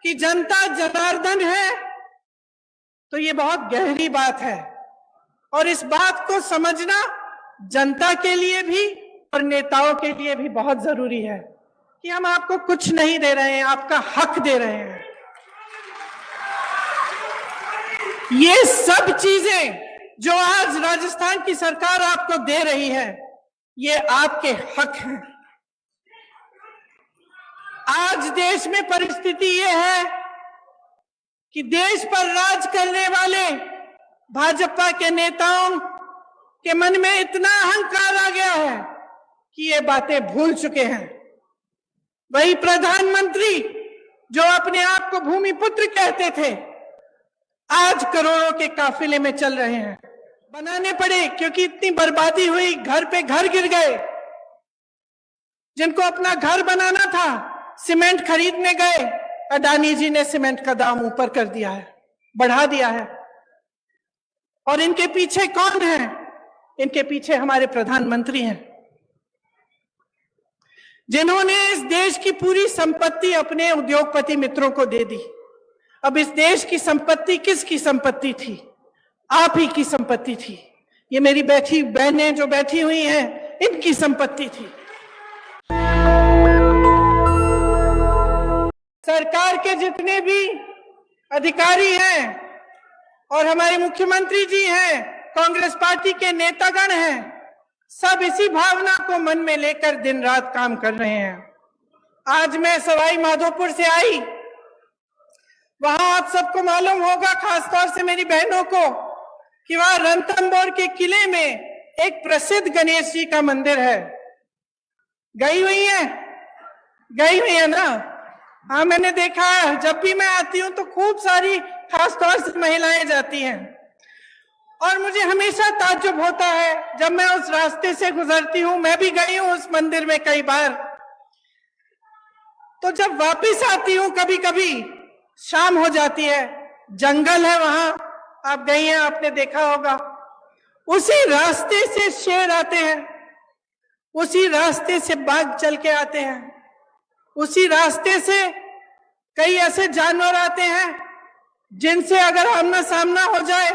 कि जनता जनार्दन है, तो ये बहुत गहरी बात है और इस बात को समझना जनता के लिए भी और नेताओं के लिए भी बहुत जरूरी है कि हम आपको कुछ नहीं दे रहे हैं, आपका हक दे रहे हैं। ये सब चीजें जो आज राजस्थान की सरकार आपको दे रही है, ये आपके हक हैं। आज देश में परिस्थिति ये है कि देश पर राज करने वाले भाजपा के नेताओं के मन में इतना अहंकार आ गया है कि ये बातें भूल चुके हैं। वही प्रधानमंत्री जो अपने आप को भूमिपुत्र कहते थे, आज करोड़ों के काफिले में चल रहे हैं। बनाने पड़े क्योंकि इतनी बर्बादी हुई, घर पे घर गिर गए। जिनको अपना घर बनाना था, सीमेंट खरीदने गए, अडानी जी ने सीमेंट का दाम ऊपर कर दिया है, बढ़ा दिया है। और इनके पीछे कौन है? इनके पीछे हमारे प्रधानमंत्री हैं, जिन्होंने इस देश की पूरी संपत्ति अपने उद्योगपति मित्रों को दे दी। अब इस देश की संपत्ति किसकी संपत्ति थी? आप ही की संपत्ति थी। ये मेरी बैठी बहनें जो बैठी हुई हैं, इनकी संपत्ति थी। सरकार के जितने भी अधिकारी हैं और हमारे मुख्यमंत्री जी हैं, कांग्रेस पार्टी के नेतागण हैं, सब इसी भावना को मन में लेकर दिन रात काम कर रहे हैं। आज मैं सवाई माधोपुर से आई, वहां आप सबको मालूम होगा, खासतौर से मेरी बहनों को, कि वहां रणथंभौर के किले में एक प्रसिद्ध गणेश जी का मंदिर है। गई हुई है ना? हाँ, मैंने देखा है। जब भी मैं आती हूँ तो खूब सारी खासतौर से महिलाएं जाती हैं और मुझे हमेशा ताज्जुब होता है जब मैं उस रास्ते से गुजरती हूँ। मैं भी गई हूँ उस मंदिर में कई बार। तो जब वापस आती हूँ, कभी कभी शाम हो जाती है, जंगल है वहां, आप गई हैं, आपने देखा होगा। उसी रास्ते से शेर आते हैं, उसी रास्ते से बाघ चल के आते हैं, उसी रास्ते से कई ऐसे जानवर आते हैं जिनसे अगर आमना सामना हो जाए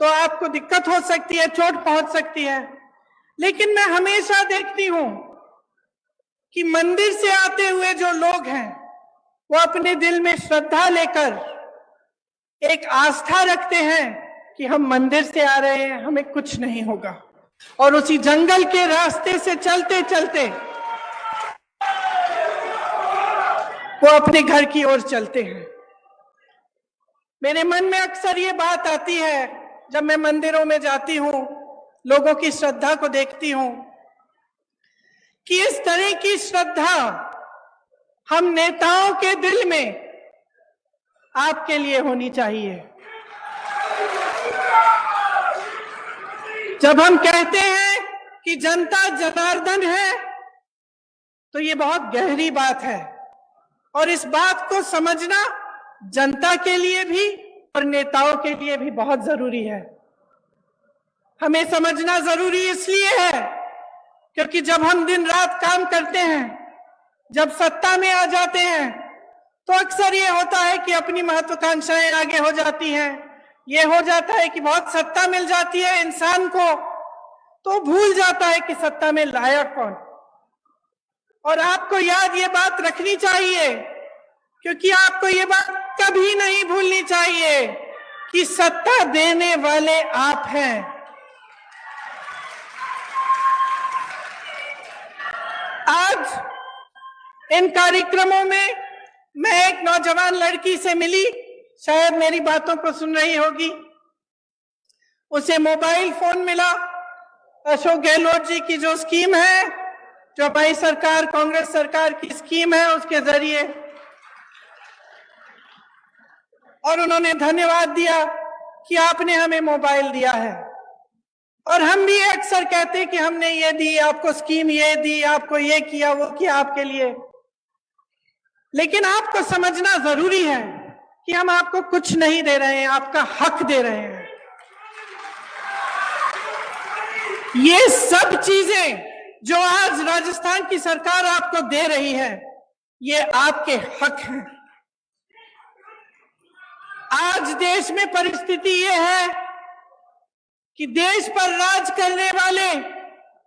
तो आपको दिक्कत हो सकती है, चोट पहुंच सकती है। लेकिन मैं हमेशा देखती हूं कि मंदिर से आते हुए जो लोग हैं, वो अपने दिल में श्रद्धा लेकर एक आस्था रखते हैं कि हम मंदिर से आ रहे हैं, हमें कुछ नहीं होगा। और उसी जंगल के रास्ते से चलते चलते वो अपने घर की ओर चलते हैं। मेरे मन में अक्सर ये बात आती है जब मैं मंदिरों में जाती हूं, लोगों की श्रद्धा को देखती हूं, कि इस तरह की श्रद्धा हम नेताओं के दिल में आपके लिए होनी चाहिए। जब हम कहते हैं कि जनता जनार्दन है, तो ये बहुत गहरी बात है और इस बात को समझना जनता के लिए भी और नेताओं के लिए भी बहुत जरूरी है। हमें समझना जरूरी इसलिए है क्योंकि जब हम दिन रात काम करते हैं, जब सत्ता में आ जाते हैं, तो अक्सर ये होता है कि अपनी महत्वाकांक्षाएं आगे हो जाती हैं। ये हो जाता है कि बहुत सत्ता मिल जाती है इंसान को, तो भूल जाता है कि सत्ता में लाया कौन। और आपको याद ये बात रखनी चाहिए, क्योंकि आपको ये बात कभी नहीं भूलनी चाहिए कि सत्ता देने वाले आप हैं। आज इन कार्यक्रमों में मैं एक नौजवान लड़की से मिली, शायद मेरी बातों को सुन रही होगी। उसे मोबाइल फोन मिला, अशोक गहलोत जी की जो स्कीम है, जो हमारी सरकार, कांग्रेस सरकार की स्कीम है, उसके जरिए, और उन्होंने धन्यवाद दिया कि आपने हमें मोबाइल दिया है। और हम भी अक्सर कहते हैं कि हमने ये दी, आपको स्कीम ये दी, आपको ये किया, वो किया आपके लिए। लेकिन आपको समझना जरूरी है कि हम आपको कुछ नहीं दे रहे हैं, आपका हक दे रहे हैं। ये सब चीजें जो आज राजस्थान की सरकार आपको दे रही है, ये आपके हक हैं। आज देश में परिस्थिति ये है कि देश पर राज करने वाले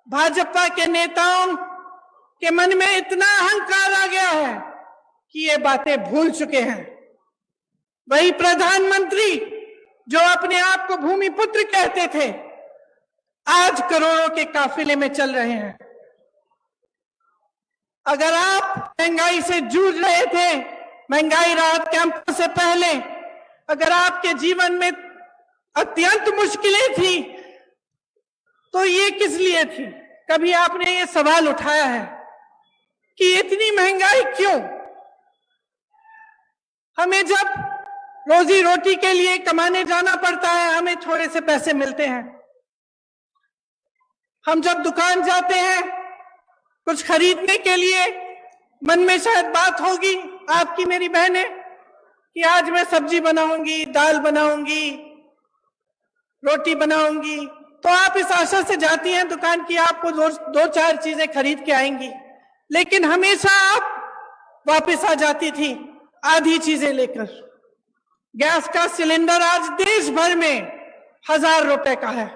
भाजपा के नेताओं के मन में इतना अहंकार आ गया है कि ये बातें भूल चुके हैं। वही प्रधानमंत्री जो अपने आप को भूमिपुत्र कहते थे, आज करोड़ों के काफिले में चल रहे हैं। अगर आप महंगाई से जूझ रहे थे, महंगाई राहत कैंप से पहले अगर आपके जीवन में अत्यंत मुश्किलें थी, तो ये किस लिए थी? कभी आपने ये सवाल उठाया है कि इतनी महंगाई क्यों? हमें जब रोजी रोटी के लिए कमाने जाना पड़ता है, हमें थोड़े से पैसे मिलते हैं। हम जब दुकान जाते हैं कुछ खरीदने के लिए, मन में शायद बात होगी आपकी मेरी बहनें कि आज मैं सब्जी बनाऊंगी, दाल बनाऊंगी, रोटी बनाऊंगी, तो आप इस आशा से जाती हैं दुकान की आपको दो चार चीजें खरीद के आएंगी, लेकिन हमेशा आप वापस आ जाती थी आधी चीजें लेकर। गैस का सिलेंडर आज देश भर में 1000 रुपए का है।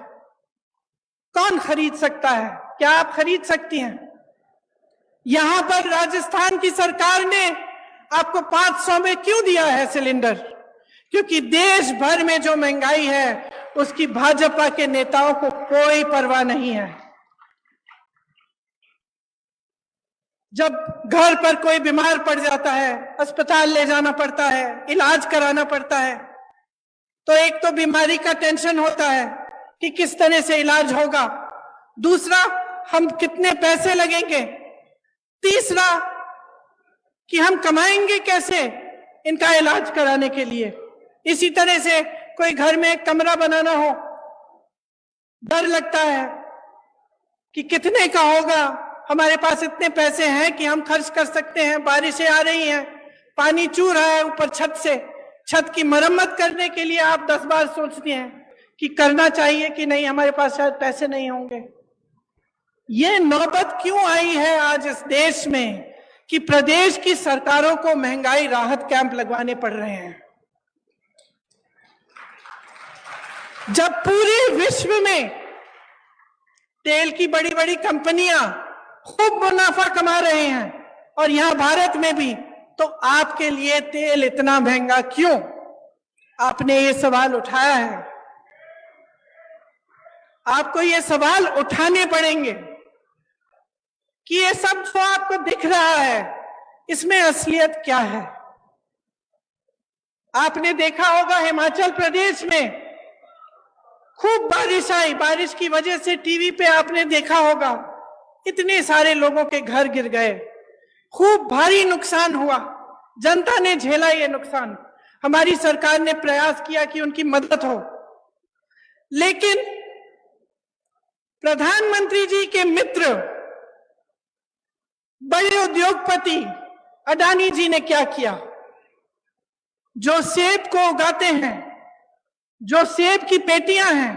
कौन खरीद सकता है? क्या आप खरीद सकती हैं? यहां पर राजस्थान की सरकार ने आपको 500 में क्यों दिया है सिलेंडर? क्योंकि देश भर में जो महंगाई है उसकी भाजपा के नेताओं को कोई परवाह नहीं है। जब घर पर कोई बीमार पड़ जाता है, अस्पताल ले जाना पड़ता है, इलाज कराना पड़ता है, तो एक तो बीमारी का टेंशन होता है कि किस तरह से इलाज होगा, दूसरा हम कितने पैसे लगेंगे, तीसरा कि हम कमाएंगे कैसे इनका इलाज कराने के लिए। इसी तरह से कोई घर में एक कमरा बनाना हो, डर लगता है कि कितने का होगा, हमारे पास इतने पैसे हैं कि हम खर्च कर सकते हैं, बारिशें आ रही हैं, पानी चू रहा है ऊपर छत से, छत की मरम्मत करने के लिए आप 10 बार सोचते हैं कि करना चाहिए कि नहीं, हमारे पास शायद पैसे नहीं होंगे। ये नौबत क्यों आई है आज इस देश में कि प्रदेश की सरकारों को महंगाई राहत कैंप लगवाने पड़ रहे हैं? जब पूरे विश्व में तेल की बड़ी बड़ी कंपनियां खूब मुनाफा कमा रहे हैं और यहां भारत में भी, तो आपके लिए तेल इतना महंगा क्यों? आपने ये सवाल उठाया है, आपको ये सवाल उठाने पड़ेंगे कि ये सब जो आपको दिख रहा है इसमें असलियत क्या है। आपने देखा होगा हिमाचल प्रदेश में खूब बारिश आई, बारिश की वजह से टीवी पे आपने देखा होगा इतने सारे लोगों के घर गिर गए, खूब भारी नुकसान हुआ, जनता ने झेला ये नुकसान। हमारी सरकार ने प्रयास किया कि उनकी मदद हो, लेकिन प्रधानमंत्री जी के मित्र बड़े उद्योगपति अडानी जी ने क्या किया? जो सेब को उगाते हैं, जो सेब की पेटियां हैं,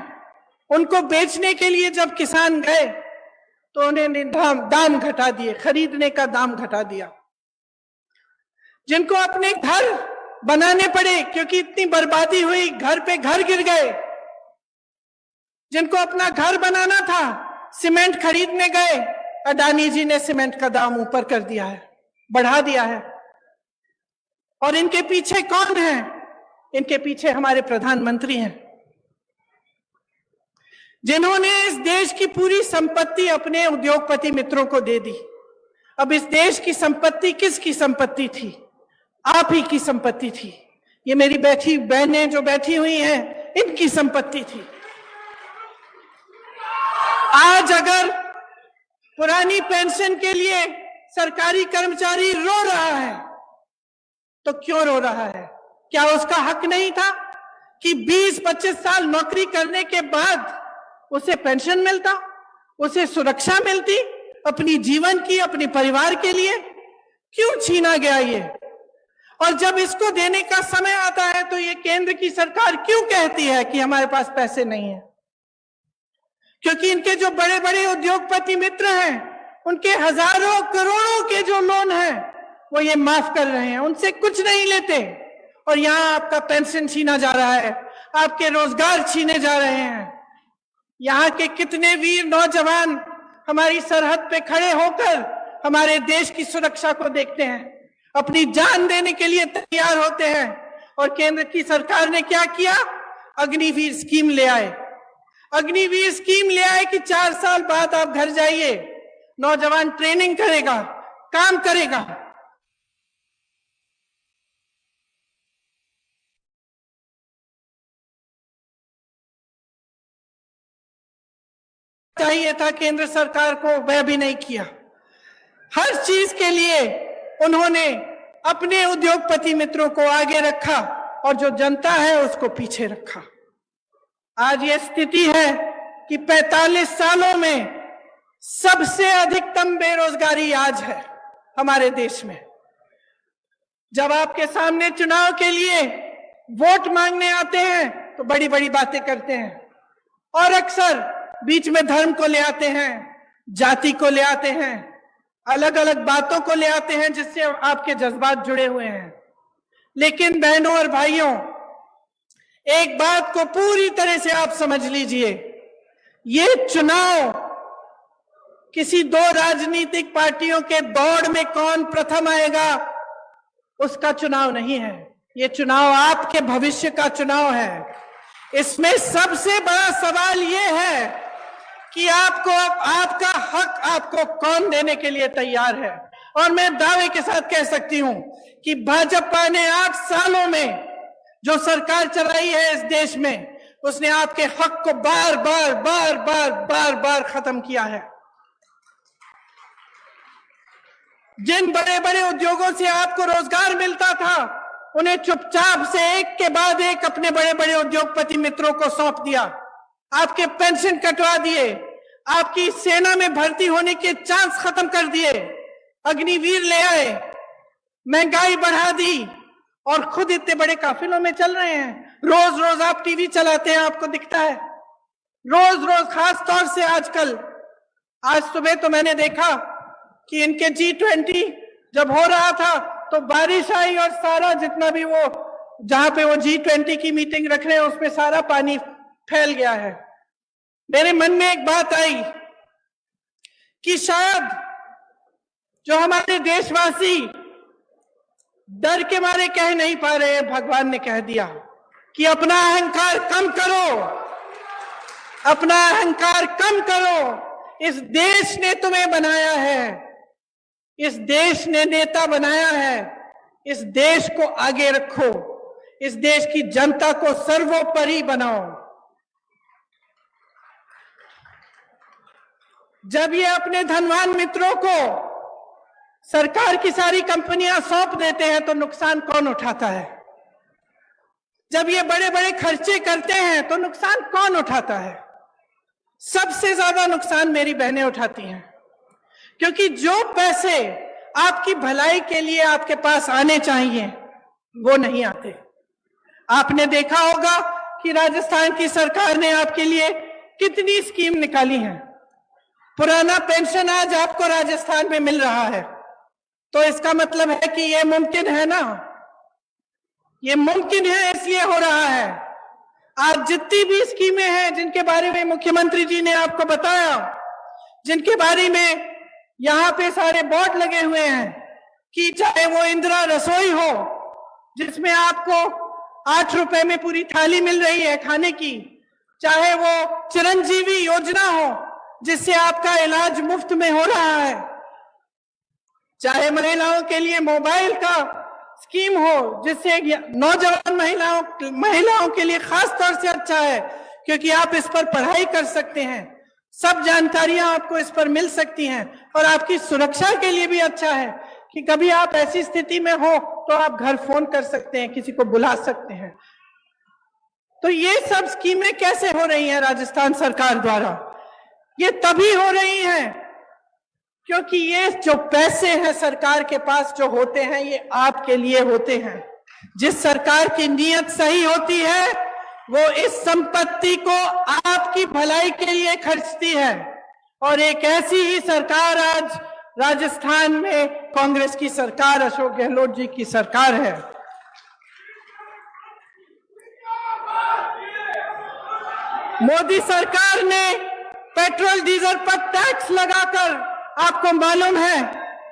उनको बेचने के लिए जब किसान गए तो उन्होंने दाम घटा दिए, खरीदने का दाम घटा दिया। जिनको अपने घर बनाने पड़े क्योंकि इतनी बर्बादी हुई, घर पे घर गिर गए, जिनको अपना घर बनाना था, सीमेंट खरीदने गए, अडानी जी ने सीमेंट का दाम ऊपर कर दिया है, बढ़ा दिया है। और इनके पीछे कौन है? इनके पीछे हमारे प्रधानमंत्री हैं, जिन्होंने इस देश की पूरी संपत्ति अपने उद्योगपति मित्रों को दे दी। अब इस देश की संपत्ति किसकी संपत्ति थी? आप ही की संपत्ति थी। ये मेरी बैठी बहनें जो बैठी हुई हैं, इनकी संपत्ति थी। आज अगर पुरानी पेंशन के लिए सरकारी कर्मचारी रो रहा है, तो क्यों रो रहा है? क्या उसका हक नहीं था कि 20-25 साल नौकरी करने के बाद उसे पेंशन मिलता, उसे सुरक्षा मिलती अपनी जीवन की, अपने परिवार के लिए? क्यों छीना गया ये? और जब इसको देने का समय आता है तो ये केंद्र की सरकार क्यों कहती है कि हमारे पास पैसे नहीं है? क्योंकि इनके जो बड़े बड़े उद्योगपति मित्र हैं, उनके हजारों करोड़ों के जो लोन हैं वो ये माफ कर रहे हैं, उनसे कुछ नहीं लेते, और यहाँ आपका पेंशन छीना जा रहा है, आपके रोजगार छीने जा रहे हैं। यहाँ के कितने वीर नौजवान हमारी सरहद पे खड़े होकर हमारे देश की सुरक्षा को देखते हैं, अपनी जान देने के लिए तैयार होते हैं। और केंद्र की सरकार ने क्या किया? अग्निवीर स्कीम ले आए। अग्निवीर स्कीम ले आए कि 4 साल बाद आप घर जाइए, नौजवान ट्रेनिंग करेगा, काम करेगा। चाहिए था केंद्र सरकार को, वह भी नहीं किया। हर चीज के लिए उन्होंने अपने उद्योगपति मित्रों को आगे रखा और जो जनता है उसको पीछे रखा। आज ये स्थिति है कि 45 सालों में सबसे अधिकतम बेरोजगारी आज है हमारे देश में। जब आपके सामने चुनाव के लिए वोट मांगने आते हैं तो बड़ी बड़ी बातें करते हैं और अक्सर बीच में धर्म को ले आते हैं, जाति को ले आते हैं, अलग अलग बातों को ले आते हैं जिससे आपके जज्बात जुड़े हुए हैं। लेकिन बहनों और भाइयों, एक बात को पूरी तरह से आप समझ लीजिए, ये चुनाव किसी 2 राजनीतिक पार्टियों के दौड़ में कौन प्रथम आएगा उसका चुनाव नहीं है। ये चुनाव आपके भविष्य का चुनाव है। इसमें सबसे बड़ा सवाल ये है कि आपको आपका हक आपको कौन देने के लिए तैयार है। और मैं दावे के साथ कह सकती हूं कि भाजपा ने 8 सालों में जो सरकार चलाई है इस देश में, उसने आपके हक को बार बार बार बार बार बार खत्म किया है। जिन बड़े बड़े उद्योगों से आपको रोजगार मिलता था, उन्हें चुपचाप से एक के बाद एक अपने बड़े बड़े उद्योगपति मित्रों को सौंप दिया। आपके पेंशन कटवा दिए, आपकी सेना में भर्ती होने के चांस खत्म कर दिए, अग्निवीर ले आए, महंगाई बढ़ा दी और खुद इतने बड़े काफिलों में चल रहे हैं। रोज रोज आप टीवी चलाते हैं, आपको दिखता है रोज रोज, खास तौर से आजकल। आज सुबह तो मैंने देखा कि इनके G20 जब हो रहा था तो बारिश आई और सारा जितना भी वो जहां पे वो G20 की मीटिंग रख रहे हैं उसमें सारा पानी फैल गया है। मेरे मन में एक बात आई कि शायद जो हमारे देशवासी डर के मारे कह नहीं पा रहे हैं, भगवान ने कह दिया कि अपना अहंकार कम करो, अपना अहंकार कम करो। इस देश ने तुम्हें बनाया है, इस देश ने नेता बनाया है, इस देश को आगे रखो, इस देश की जनता को सर्वोपरि बनाओ। जब ये अपने धनवान मित्रों को सरकार की सारी कंपनियां सौंप देते हैं तो नुकसान कौन उठाता है? जब ये बड़े बड़े खर्चे करते हैं तो नुकसान कौन उठाता है? सबसे ज्यादा नुकसान मेरी बहनें उठाती हैं, क्योंकि जो पैसे आपकी भलाई के लिए आपके पास आने चाहिए वो नहीं आते। आपने देखा होगा कि राजस्थान की सरकार ने आपके लिए कितनी स्कीम निकाली है। पुराना पेंशन आज आपको राजस्थान में मिल रहा है, तो इसका मतलब है कि ये मुमकिन है ना, ये मुमकिन है इसलिए हो रहा है। आज जितनी भी स्कीमें हैं जिनके बारे में मुख्यमंत्री जी ने आपको बताया, जिनके बारे में यहाँ पे सारे बोर्ड लगे हुए हैं, कि चाहे वो इंदिरा रसोई हो जिसमें आपको 8 रुपए में पूरी थाली मिल रही है खाने की, चाहे वो चिरंजीवी योजना हो जिससे आपका इलाज मुफ्त में हो रहा है, चाहे महिलाओं के लिए मोबाइल का स्कीम हो जिससे नौजवान महिलाओं के लिए खास तौर से अच्छा है क्योंकि आप इस पर पढ़ाई कर सकते हैं, सब जानकारियां आपको इस पर मिल सकती हैं। और आपकी सुरक्षा के लिए भी अच्छा है कि कभी आप ऐसी स्थिति में हो तो आप घर फोन कर सकते हैं, किसी को बुला सकते हैं। तो ये सब स्कीमें कैसे हो रही हैं राजस्थान सरकार द्वारा? ये तभी हो रही हैं क्योंकि ये जो पैसे हैं सरकार के पास जो होते हैं, ये आपके लिए होते हैं। जिस सरकार की नीयत सही होती है वो इस संपत्ति को आपकी भलाई के लिए खर्चती है। और एक ऐसी ही सरकार आज राजस्थान में कांग्रेस की सरकार, अशोक गहलोत जी की सरकार है। मोदी सरकार ने पेट्रोल डीजल पर टैक्स लगाकर, आपको मालूम है,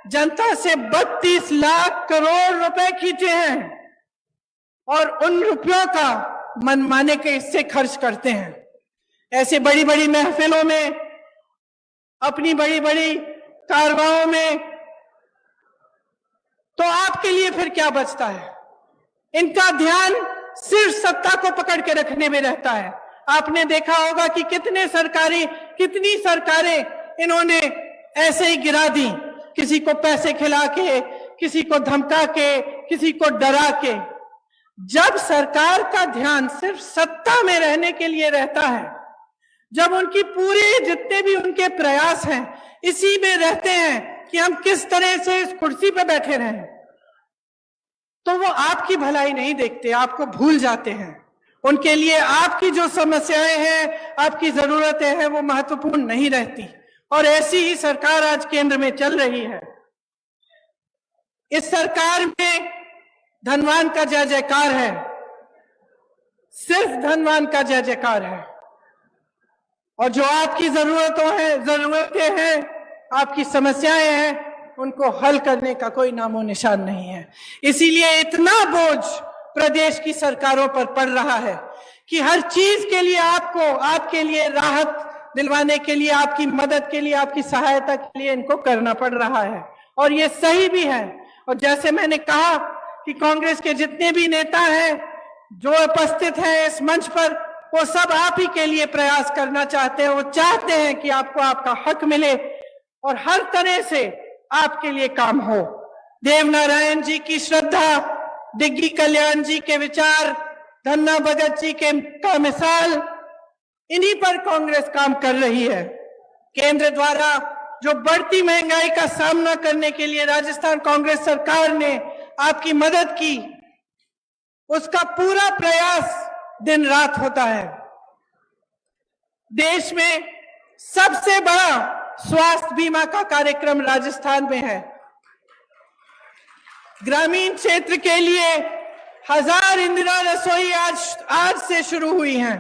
जनता से 32 लाख करोड़ रुपए खींचे हैं और उन रुपयों का मनमाने के हिस्से खर्च करते हैं। ऐसे बड़ी बड़ी महफिलों में, अपनी बड़ी बड़ी कारवाओं में, तो आपके लिए फिर क्या बचता है? इनका ध्यान सिर्फ सत्ता को पकड़ के रखने में रहता है। आपने देखा होगा कि कितनी सरकारें इन्होंने ऐसे ही गिरा दी, किसी को पैसे खिला के, किसी को धमका के, किसी को डरा के। जब सरकार का ध्यान सिर्फ सत्ता में रहने के लिए रहता है, जब उनकी पूरे जितने भी उनके प्रयास हैं इसी में रहते हैं कि हम किस तरह से इस कुर्सी पे बैठे रहें, तो वो आपकी भलाई नहीं देखते, आपको भूल जाते हैं। उनके लिए आपकी जो समस्याएं हैं, आपकी जरूरतें हैं, वो महत्वपूर्ण नहीं रहती। और ऐसी ही सरकार आज केंद्र में चल रही है। इस सरकार में धनवान का जय जयकार है, सिर्फ धनवान का जय जयकार है। और जो आपकी जरूरतें हैं, आपकी समस्याएं हैं, उनको हल करने का कोई नामो निशान नहीं है। इसीलिए इतना बोझ प्रदेश की सरकारों पर पड़ रहा है कि हर चीज के लिए आपके लिए राहत दिलवाने के लिए, आपकी मदद के लिए, आपकी सहायता के लिए इनको करना पड़ रहा है। और ये सही भी है। और जैसे मैंने कहा कि कांग्रेस के जितने भी नेता हैं जो उपस्थित हैं इस मंच पर, वो सब आप ही के लिए प्रयास करना चाहते हैं। वो चाहते हैं कि आपको आपका हक मिले और हर तरह से आपके लिए काम हो। देवनारायण जी की श्रद्धा, डिग्गी कल्याण जी के विचार, धन्ना भगत जी का मिसाल, इन्हीं पर कांग्रेस काम कर रही है। केंद्र द्वारा जो बढ़ती महंगाई का सामना करने के लिए राजस्थान कांग्रेस सरकार ने आपकी मदद की, उसका पूरा प्रयास दिन रात होता है। देश में सबसे बड़ा स्वास्थ्य बीमा का कार्यक्रम राजस्थान में है। ग्रामीण क्षेत्र के लिए 1000 इंदिरा रसोई आज से शुरू हुई हैं।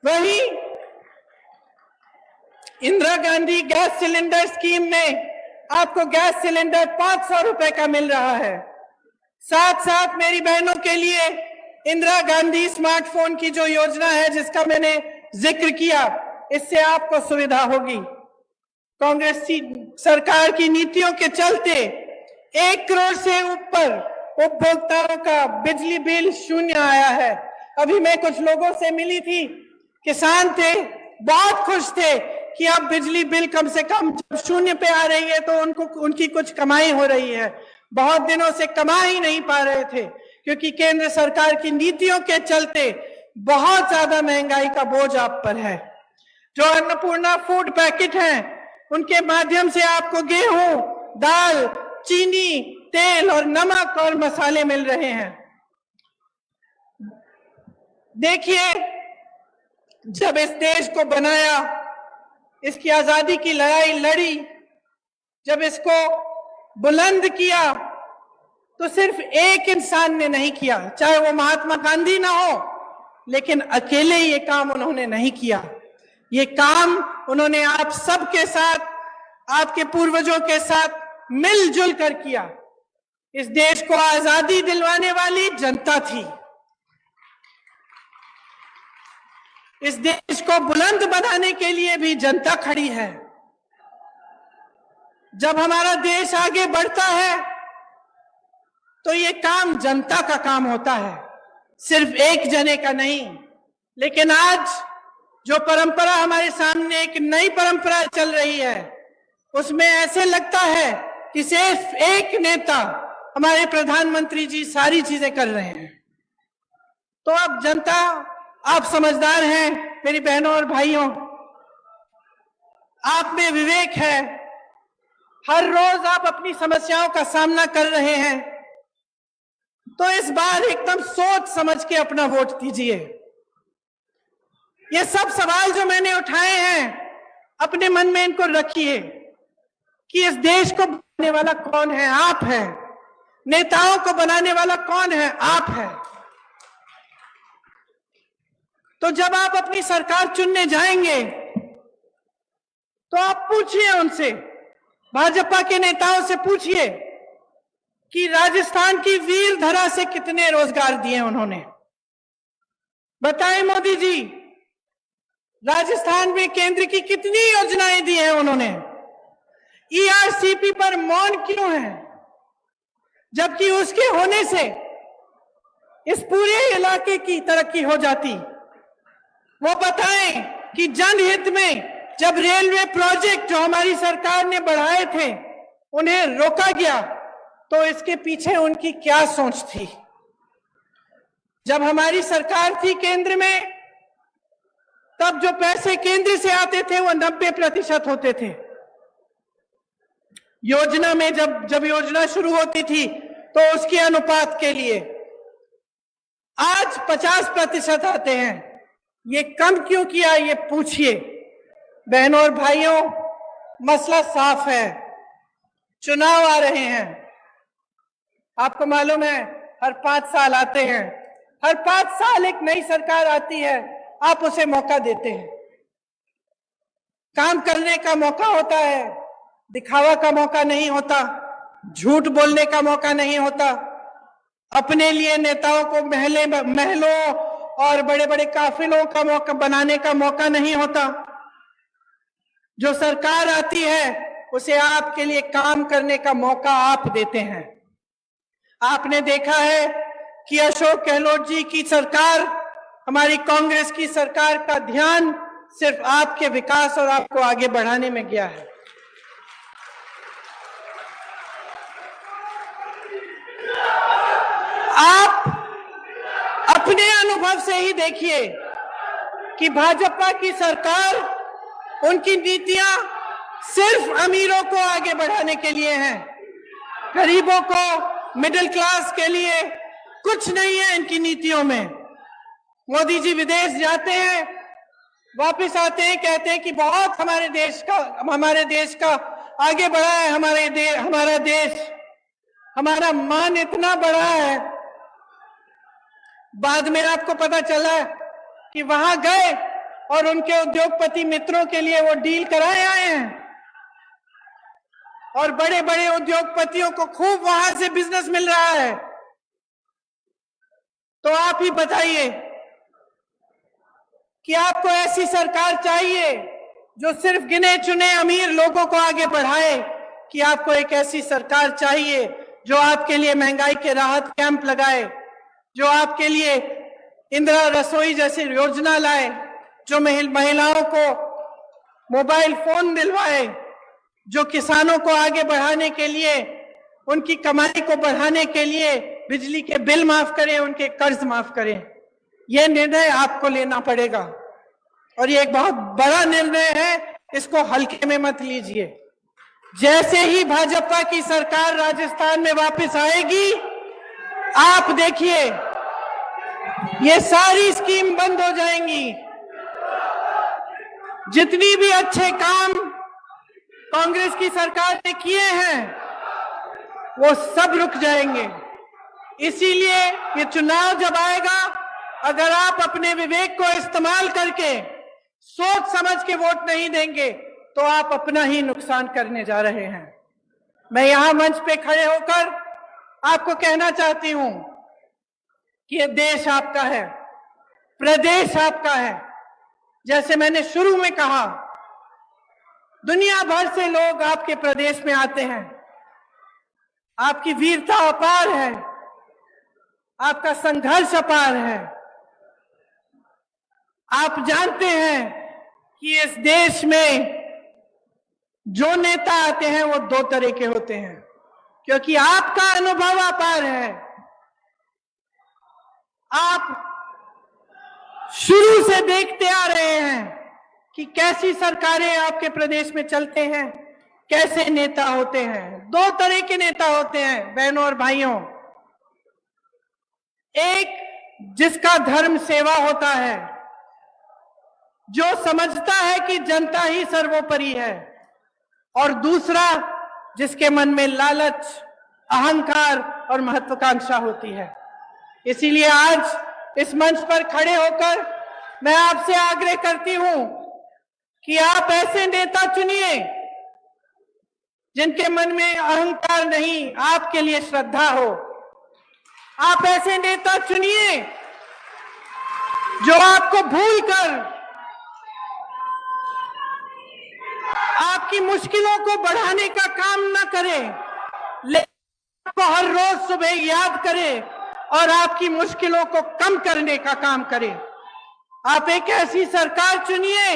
वहीं Indira Gandhi gas cylinder scheme में आपको गैस सिलेंडर 500 रुपए का मिल रहा है। साथ साथ मेरी बहनों के लिए इंदिरा गांधी स्मार्टफोन की जो योजना है, जिसका मैंने जिक्र किया, इससे आपको सुविधा होगी। कांग्रेस सरकार की नीतियों के चलते 1 करोड़ से ऊपर उपभोक्ताओं का बिजली बिल शून्य आया है। अभी मैं कुछ लोगों से मिली थी, किसान थे, बहुत खुश थे कि अब बिजली बिल कम से कम जब शून्य पे आ रही है तो उनकी कुछ कमाई हो रही है। बहुत दिनों से कमा ही नहीं पा रहे थे, क्योंकि केंद्र सरकार की नीतियों के चलते बहुत ज्यादा महंगाई का बोझ आप पर है। जो अन्नपूर्णा फूड पैकेट हैं, उनके माध्यम से आपको गेहूं, दाल, चीनी, तेल और नमक और मसाले मिल रहे हैं। देखिए, जब इस देश को बनाया, इसकी आजादी की लड़ाई लड़ी, जब इसको बुलंद किया, तो सिर्फ एक इंसान ने नहीं किया, चाहे वो महात्मा गांधी ना हो, लेकिन अकेले ये काम उन्होंने नहीं किया। ये काम उन्होंने आप सबके साथ, आपके पूर्वजों के साथ मिलजुल कर किया। इस देश को आजादी दिलवाने वाली जनता थी। इस देश को बुलंद बनाने के लिए भी जनता खड़ी है। जब हमारा देश आगे बढ़ता है तो ये काम जनता का काम होता है, सिर्फ एक जने का नहीं। लेकिन आज जो परंपरा हमारे सामने, एक नई परंपरा चल रही है, उसमें ऐसे लगता है कि सिर्फ एक नेता, हमारे प्रधानमंत्री जी, सारी चीजें कर रहे हैं। तो अब जनता, आप समझदार हैं मेरी बहनों और भाइयों, आप में विवेक है। हर रोज आप अपनी समस्याओं का सामना कर रहे हैं, तो इस बार एकदम सोच समझ के अपना वोट दीजिए। ये सब सवाल जो मैंने उठाए हैं, अपने मन में इनको रखिए कि इस देश को बनाने वाला कौन है? आप हैं। नेताओं को बनाने वाला कौन है? आप हैं। तो जब आप अपनी सरकार चुनने जाएंगे तो आप पूछिए उनसे, भाजपा के नेताओं से पूछिए कि राजस्थान की वीर धरा से कितने रोजगार दिए उन्होंने। बताएं मोदी जी, राजस्थान में केंद्र की कितनी योजनाएं दी हैं उन्होंने। ईआरसीपी पर मौन क्यों है, जबकि उसके होने से इस पूरे इलाके की तरक्की हो जाती। वो बताएं कि जनहित में जब रेलवे प्रोजेक्ट जो हमारी सरकार ने बढ़ाए थे उन्हें रोका गया तो इसके पीछे उनकी क्या सोच थी। जब हमारी सरकार थी केंद्र में, तब जो पैसे केंद्र से आते थे वो 90% होते थे। योजना में जब योजना शुरू होती थी तो उसके अनुपात के लिए आज 50% आते हैं। ये कम क्यों किया, ये पूछिए। बहनों और भाइयों, मसला साफ है, चुनाव आ रहे हैं। आपको मालूम है हर 5 साल आते हैं, हर 5 साल एक नई सरकार आती है, आप उसे मौका देते हैं। काम करने का मौका होता है, दिखावा का मौका नहीं होता, झूठ बोलने का मौका नहीं होता, अपने लिए नेताओं को महलों और बड़े बड़े काफिलों का मौका बनाने का मौका नहीं होता। जो सरकार आती है उसे आपके लिए काम करने का मौका आप देते हैं। आपने देखा है कि अशोक गहलोत जी की सरकार, हमारी कांग्रेस की सरकार का ध्यान सिर्फ आपके विकास और आपको आगे बढ़ाने में गया है। आप अपने अनुभव से ही देखिए कि भाजपा की सरकार, उनकी नीतियां सिर्फ अमीरों को आगे बढ़ाने के लिए हैं, गरीबों को, मिडिल क्लास के लिए कुछ नहीं है इनकी नीतियों में। मोदी जी विदेश जाते हैं, वापस आते हैं, कहते हैं कि बहुत हमारे देश का आगे बढ़ा है, हमारा देश, हमारा मान इतना बड़ा है। बाद में आपको पता चला कि वहां गए और उनके उद्योगपति मित्रों के लिए वो डील कराए आए हैं और बड़े बड़े उद्योगपतियों को खूब वहां से बिजनेस मिल रहा है। तो आप ही बताइए कि आपको ऐसी सरकार चाहिए जो सिर्फ गिने चुने अमीर लोगों को आगे बढ़ाए, कि आपको एक ऐसी सरकार चाहिए जो आपके लिए महंगाई के राहत कैंप लगाए, जो आपके लिए इंदिरा रसोई जैसी योजना लाए, जो महिलाओं को मोबाइल फोन दिलवाए, जो किसानों को आगे बढ़ाने के लिए, उनकी कमाई को बढ़ाने के लिए बिजली के बिल माफ करें, उनके कर्ज माफ करें। यह निर्णय आपको लेना पड़ेगा और ये एक बहुत बड़ा निर्णय है, इसको हल्के में मत लीजिए। जैसे ही भाजपा की सरकार राजस्थान में वापस आएगी, आप देखिए ये सारी स्कीम बंद हो जाएंगी। जितनी भी अच्छे काम कांग्रेस की सरकार ने किए हैं वो सब रुक जाएंगे। इसीलिए ये चुनाव जब आएगा, अगर आप अपने विवेक को इस्तेमाल करके सोच समझ के वोट नहीं देंगे तो आप अपना ही नुकसान करने जा रहे हैं। मैं यहां मंच पे खड़े होकर आपको कहना चाहती हूं कि ये देश आपका है, प्रदेश आपका है। जैसे मैंने शुरू में कहा, दुनिया भर से लोग आपके प्रदेश में आते हैं। आपकी वीरता अपार है, आपका संघर्ष अपार है। आप जानते हैं कि इस देश में जो नेता आते हैं वो 2 तरह के होते हैं, क्योंकि आपका अनुभव अपार है। आप शुरू से देखते आ रहे हैं कि कैसी सरकारें आपके प्रदेश में चलते हैं, कैसे नेता होते हैं। 2 तरह के नेता होते हैं बहनों और भाइयों। एक जिसका धर्म सेवा होता है, जो समझता है कि जनता ही सर्वोपरि है, और दूसरा जिसके मन में लालच, अहंकार और महत्वाकांक्षा होती है। इसीलिए आज इस मंच पर खड़े होकर मैं आपसे आग्रह करती हूं कि आप ऐसे नेता चुनिए जिनके मन में अहंकार नहीं, आपके लिए श्रद्धा हो। आप ऐसे नेता चुनिए जो आपको भूलकर आपकी मुश्किलों को बढ़ाने का काम न करे, लेकिन आपको हर रोज सुबह याद करे और आपकी मुश्किलों को कम करने का काम करे। आप एक ऐसी सरकार चुनिए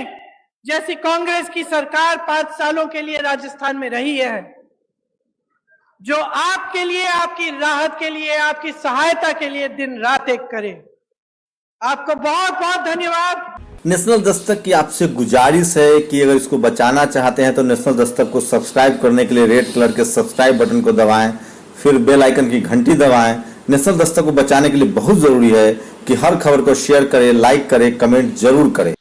जैसी कांग्रेस की सरकार 5 सालों के लिए राजस्थान में रही है, जो आपके लिए, आपकी राहत के लिए, आपकी सहायता के लिए दिन रात एक करे। आपको बहुत बहुत धन्यवाद। नेशनल दस्तक की आपसे गुजारिश है कि अगर इसको बचाना चाहते हैं तो नेशनल दस्तक को सब्सक्राइब करने के लिए रेड कलर के सब्सक्राइब बटन को दबाएं, फिर बेल आइकन की घंटी दबाएं। नेशनल दस्तक को बचाने के लिए बहुत जरूरी है कि हर खबर को शेयर करें, लाइक करें, कमेंट जरूर करें।